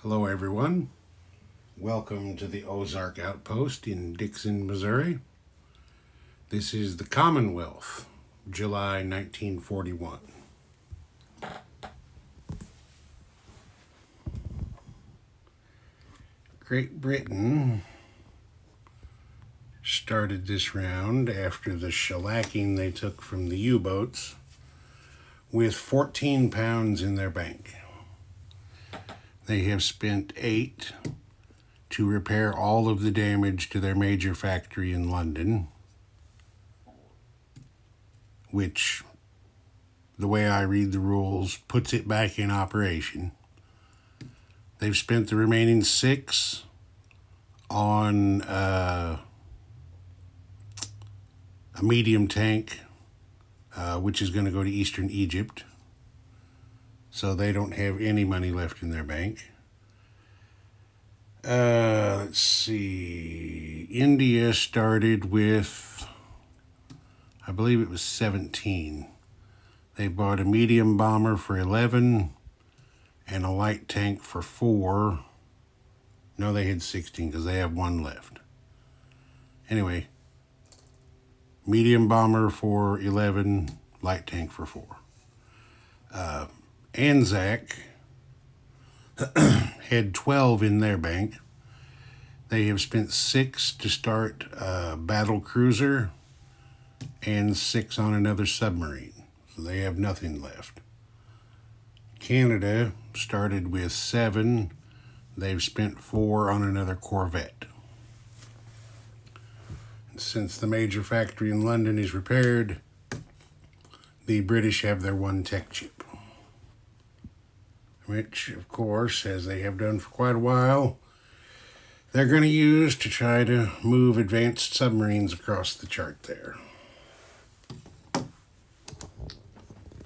Hello everyone. Welcome to the Ozark Outpost in Dixon, Missouri. This is the Commonwealth, July 1941. Great Britain started this round after the shellacking they took from the U-boats with 14 pounds in their bank. They have spent 8 to repair all of the damage to their major factory in London, which, the way I read the rules, puts it back in operation. They've spent the remaining 6 on a medium tank, which is going to go to eastern Egypt. So they don't have any money left in their bank. Let's see. India started with, I believe it was 17. They bought a medium bomber for 11 and a light tank for 4. No, they had 16 because they have 1 left. Anyway, medium bomber for 11, light tank for 4. Anzac had 12 in their bank. They have spent 6 to start a battle cruiser and 6 on another submarine. So they have nothing left. Canada started with 7. They've spent 4 on another corvette. And since the major factory in London is repaired, the British have their 1 tech ship, which, of course, as they have done for quite a while, they're going to use to try to move advanced submarines across the chart there.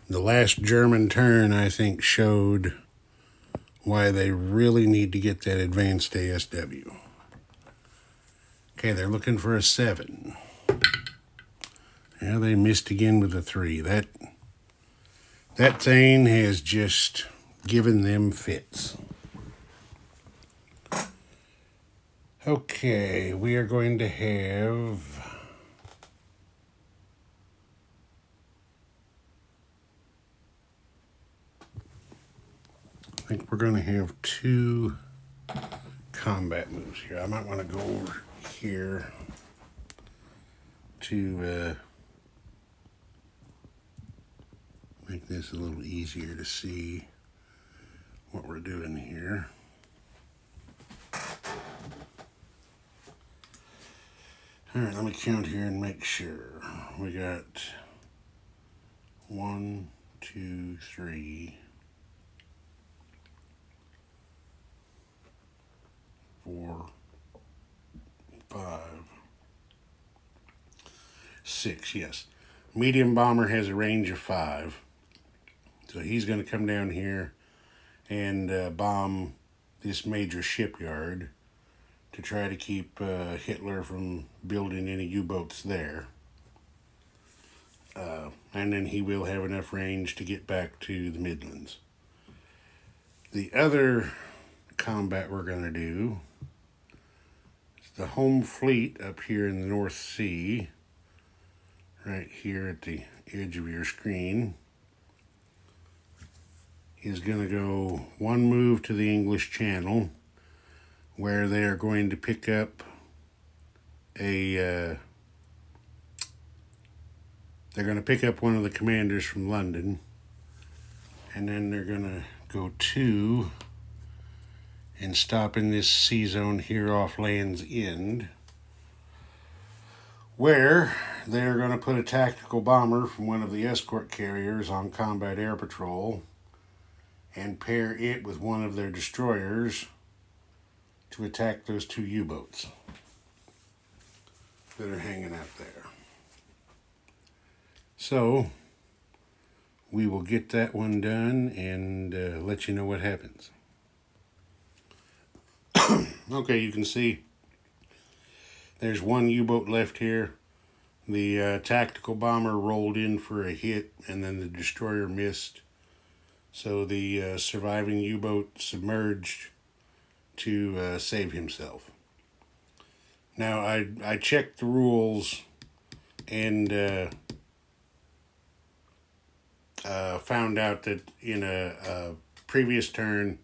The last German turn, I think, showed why they really need to get that advanced ASW. Okay, they're looking for a 7. Yeah, they missed again with a 3. That thing has just given them fits. Okay, we are going to have I think we're going to have 2 combat moves here. I might want to go over here to make this a little easier to see what we're doing here. All right, let me count here and make sure. We got 1, 2, 3, 4, 5, 6, yes. Medium bomber has a range of 5. So he's going to come down here and bomb this major shipyard to try to keep Hitler from building any U-boats there. And then he will have enough range to get back to the Midlands. The other combat we're going to do is the home fleet up here in the North Sea, right here at the edge of your screen, is going to go 1 move to the English Channel, where they are going to pick up they're going to pick up one of the commanders from London, and then they're going to go 2 and stop in this sea zone here off Land's End, where they're going to put a tactical bomber from one of the escort carriers on combat air patrol and pair it with one of their destroyers to attack those 2 U-boats that are hanging out there. So we will get that one done and let you know what happens. Okay, you can see there's 1 U-boat left here. The tactical bomber rolled in for a hit, and then the destroyer missed. So the surviving U-boat submerged to save himself. Now, I checked the rules and found out that in a previous turn,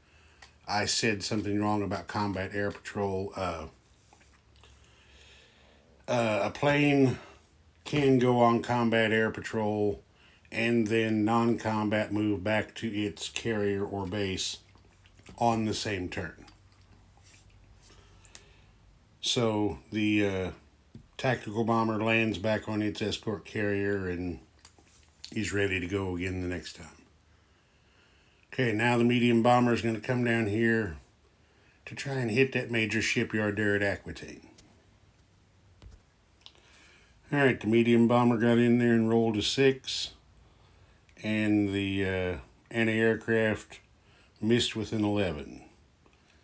I said something wrong about combat air patrol. A plane can go on combat air patrol and then non-combat move back to its carrier or base on the same turn. So the tactical bomber lands back on its escort carrier and he's ready to go again the next time. Okay, now the medium bomber is going to come down here to try and hit that major shipyard there at Aquitaine. Alright, the medium bomber got in there and rolled a 6, and the anti-aircraft missed with an 11.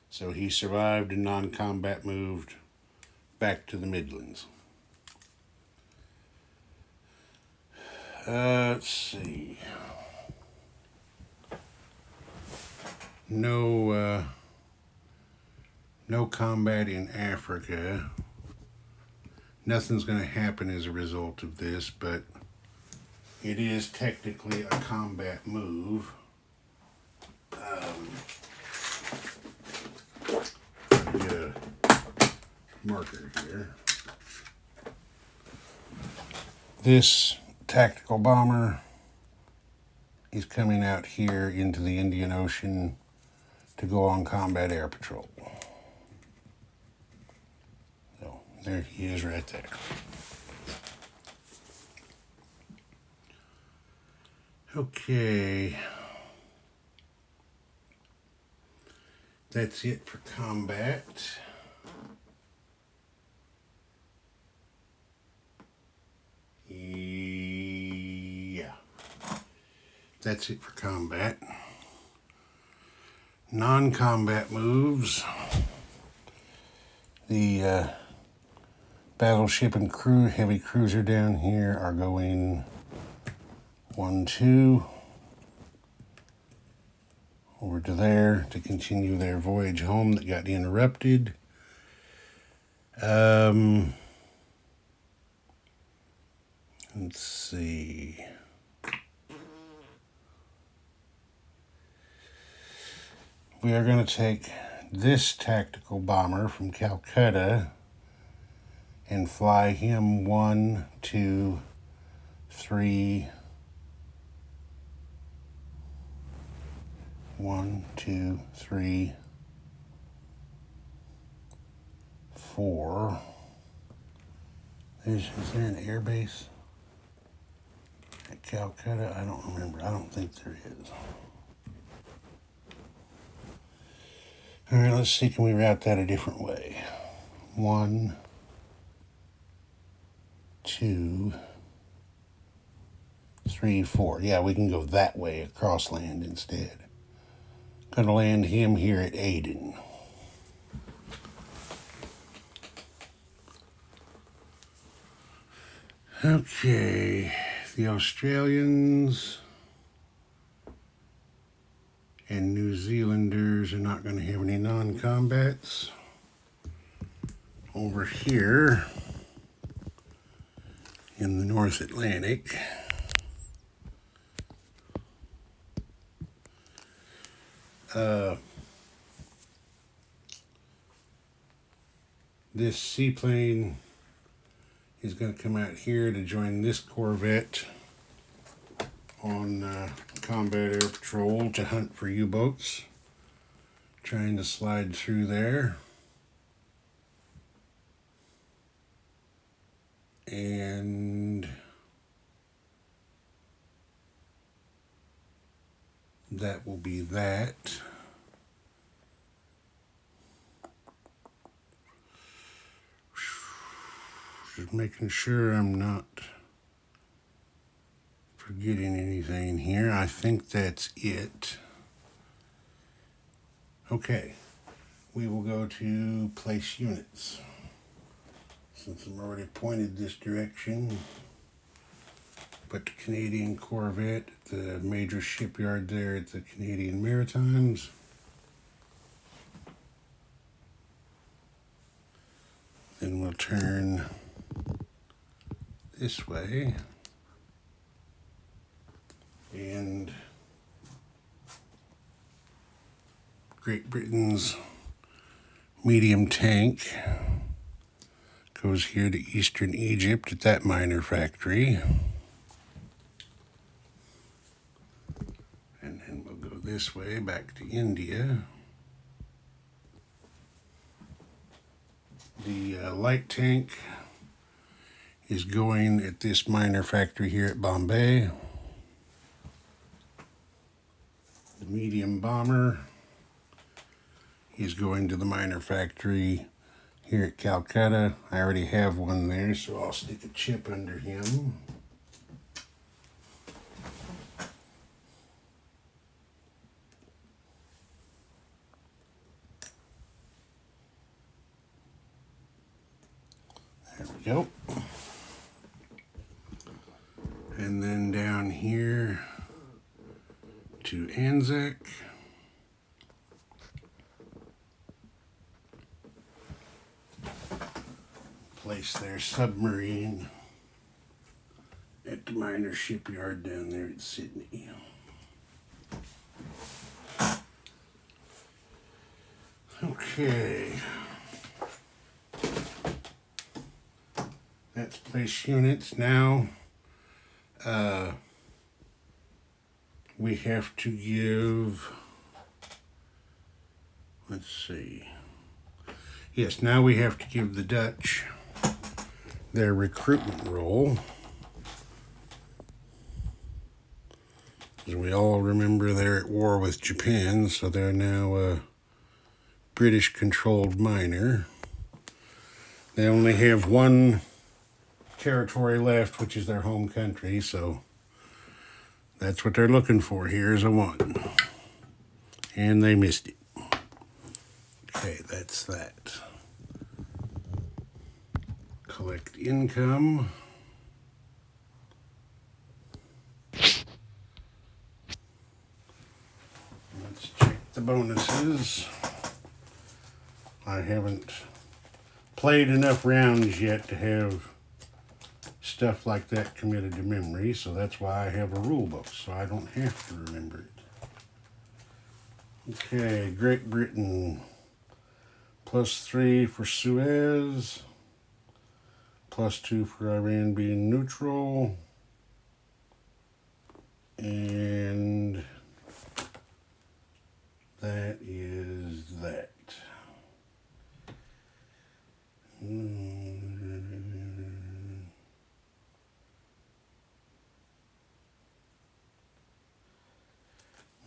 So he survived and non-combat moved back to the Midlands. Let's see. No combat in Africa. Nothing's going to happen as a result of this, but it is technically a combat move. Get a marker here. This tactical bomber is coming out here into the Indian Ocean to go on combat air patrol. So there he is right there. Okay. That's it for combat. Yeah. That's it for combat. Non-combat moves. The battleship and heavy cruiser down here are going 1, 2 over to there to continue their voyage home that got interrupted. Let's see. We are going to take this tactical bomber from Calcutta and fly him 1, 2, 3. 1, 2, 3, 4. Is there an air base at Calcutta? I don't remember. I don't think there is. All right, let's see. Can we route that a different way? 1, 2, 3, 4. Yeah, we can go that way across land instead. Gonna land him here at Aden. Okay, the Australians and New Zealanders are not going to have any non-combats. Over here in the North Atlantic, this seaplane is going to come out here to join this corvette on combat air patrol to hunt for U-boats, trying to slide through there. And that will be that. Just making sure I'm not forgetting anything here. I think that's it. Okay, we will go to place units. Since I'm already pointed this direction, put the Canadian Corvette at the major shipyard there at the Canadian Maritimes. Then we'll turn this way. And Great Britain's medium tank goes here to eastern Egypt at that minor factory. And then we'll go this way back to India. The light tank is going at this minor factory here at Bombay. The medium bomber is going to the minor factory here at Calcutta. I already have one there, so I'll stick a chip under him. There we go. And then down here to Anzac. Place their submarine at the minor shipyard down there at Sydney. Okay. That's place units. Now we have to give, let's see. Yes, now we have to give the Dutch their recruitment role. As we all remember, they're at war with Japan, so they're now a British-controlled minor. They only have one territory left, which is their home country, so that's what they're looking for here is a 1. And they missed it. Okay, that's that. Collect income. Let's check the bonuses. I haven't played enough rounds yet to have stuff like that committed to memory, so that's why I have a rule book, so I don't have to remember it. Okay, Great Britain, +3 for Suez, +2 for Iran being neutral, and that is that.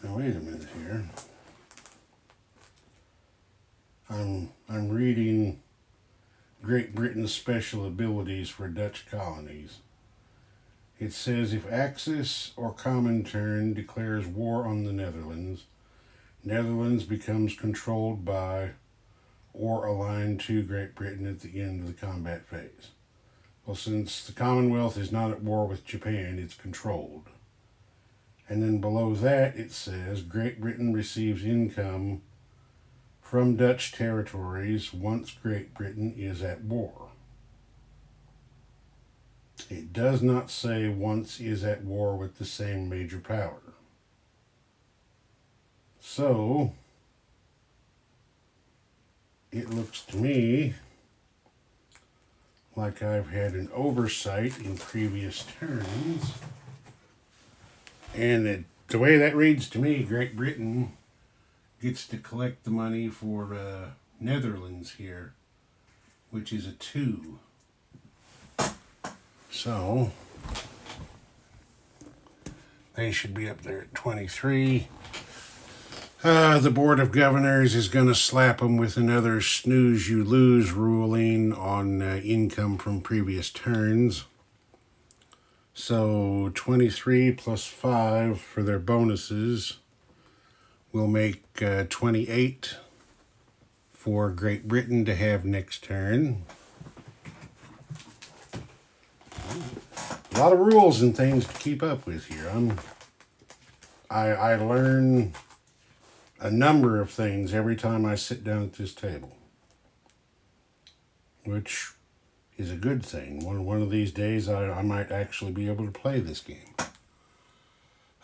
Now wait a minute here. I'm reading Great Britain's special abilities for Dutch colonies. It says if Axis or Comintern declares war on the Netherlands, Netherlands becomes controlled by or aligned to Great Britain at the end of the combat phase. Well, since the Commonwealth is not at war with Japan, it's controlled. And then below that it says Great Britain receives income from Dutch territories once Great Britain is at war. It does not say once is at war with the same major power. So, it looks to me like I've had an oversight in previous turns. And the way that reads to me, Great Britain gets to collect the money for Netherlands here, which is a 2. So, they should be up there at 23. The Board of Governors is going to slap them with another snooze you lose ruling on income from previous turns. So 23 plus 5 for their bonuses will make 28 for Great Britain to have next turn. A lot of rules and things to keep up with here. I learn a number of things every time I sit down at this table. which is a good thing. One of these days I might actually be able to play this game.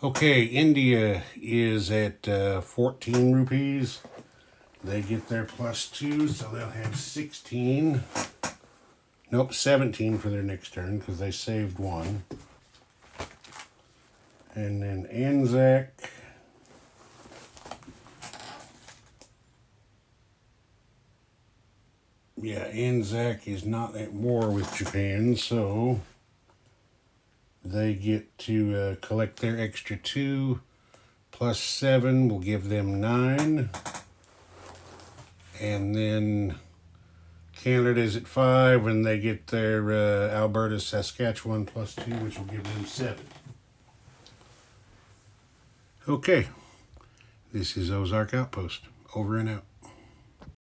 Okay, India is at 14 rupees. They get their +2, so they'll have 16. Nope, 17 for their next turn because they saved one. And then Anzac. Yeah, Anzac is not at war with Japan, so they get to collect their extra 2. +7 will give them 9. And then Canada's at 5, and they get their Alberta, Saskatchewan +2, which will give them 7. Okay, this is Ozark Outpost. Over and out.